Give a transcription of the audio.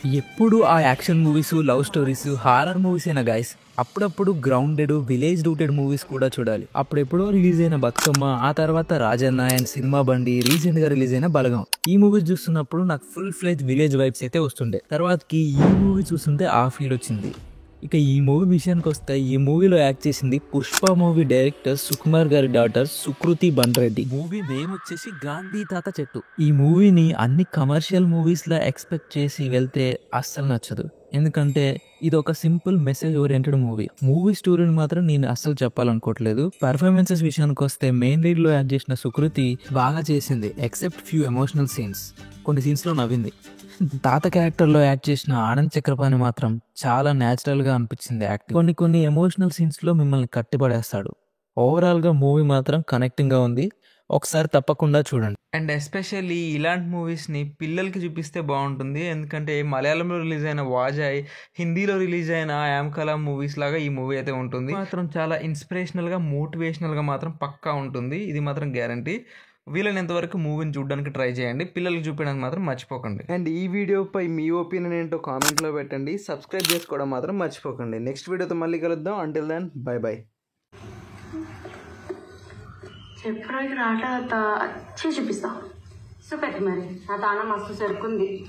ఎప్పుడు ఆ action movies, love stories, horror movies అయినా గైస్, అప్పుడప్పుడు గ్రౌండెడ్ విలేజ్ రూటెడ్ మూవీస్ కూడా చూడాలి. అప్పుడెప్పుడో రిలీజ్ అయిన బతుకమ్మ, ఆ తర్వాత రాజన్న అండ్ సినిమా బండి, రీసెంట్ గా రిలీజ్ అయిన బలగం, ఈ మూవీస్ చూస్తున్నప్పుడు నాకు ఫుల్ ఫ్లెజ్ విలేజ్ వైబ్స్ అయితే వస్తుండే. తర్వాతకి ఈ మూవీ చూస్తుంటే ఆ ఫీల్ వచ్చింది. ఇక ఈ మూవీ విషయానికి వస్తే, ఈ మూవీలో యాక్ట్ చేసింది పుష్ప మూవీ డైరెక్టర్ సుకుమార్ గారి డాటర్ సుకృతి బన్రెడ్డి. మూవీ నేమ్ వచ్చేసి గాంధీ తాత చెట్టు. ఈ మూవీని అన్ని కమర్షియల్ మూవీస్ లా ఎక్స్పెక్ట్ చేసి వెళ్తే అస్సలు నచ్చదు. ఎందుకంటే ఇది ఒక simple message oriented movie. Movie స్టోరీని మాత్రం నేను అస్సలు చెప్పాలనుకోవట్లేదు. పర్ఫార్మెన్సెస్ విషయానికి వస్తే మెయిన్ లీడ్ లో యాక్ట్ చేసిన సుకృతి బాగా చేసింది, ఎక్సెప్ట్ ఫ్యూ ఎమోషనల్ సీన్స్. కొన్ని సీన్స్ లో నవ్వింది. తాత క్యారెక్టర్ లో యాక్ట్ చేసిన ఆనంద్ చక్రపాణి మాత్రం చాలా న్యాచురల్ గా అనిపించింది యాక్టింగ్. కొన్ని ఎమోషనల్ సీన్స్ లో మిమ్మల్ని కట్టిపడేస్తాడు. ఓవరాల్ గా మూవీ మాత్రం కనెక్టింగ్ గా ఉంది. ఒకసారి తప్పకుండా చూడండి. అండ్ ఎస్పెషల్లీ ఇలాంటి మూవీస్ని పిల్లలకి చూపిస్తే బాగుంటుంది. ఎందుకంటే మలయాళంలో రిలీజ్ అయిన వాజాయ్, హిందీలో రిలీజ్ అయిన యామ్ కలాం మూవీస్ లాగా ఈ మూవీ అయితే ఉంటుంది. మాత్రం చాలా ఇన్స్పిరేషనల్గా, మోటివేషనల్గా మాత్రం పక్కా ఉంటుంది. ఇది మాత్రం గ్యారంటీ. వీలైనంత వరకు మూవీని చూడడానికి ట్రై చేయండి. పిల్లలకి చూపించడానికి మాత్రం మర్చిపోకండి. అండ్ ఈ వీడియోపై మీ ఒపీనియన్ ఏంటో కామెంట్లో పెట్టండి. సబ్స్క్రైబ్ చేసుకోవడం మాత్రం మర్చిపోకండి. నెక్స్ట్ వీడియోతో మళ్ళీ కలుద్దాం. Until then bye bye. చెప్పడానికి రాట వచ్చి చూపిస్తా. సో పెట్టి మరి నా తాన మస్తు సరుకుంది.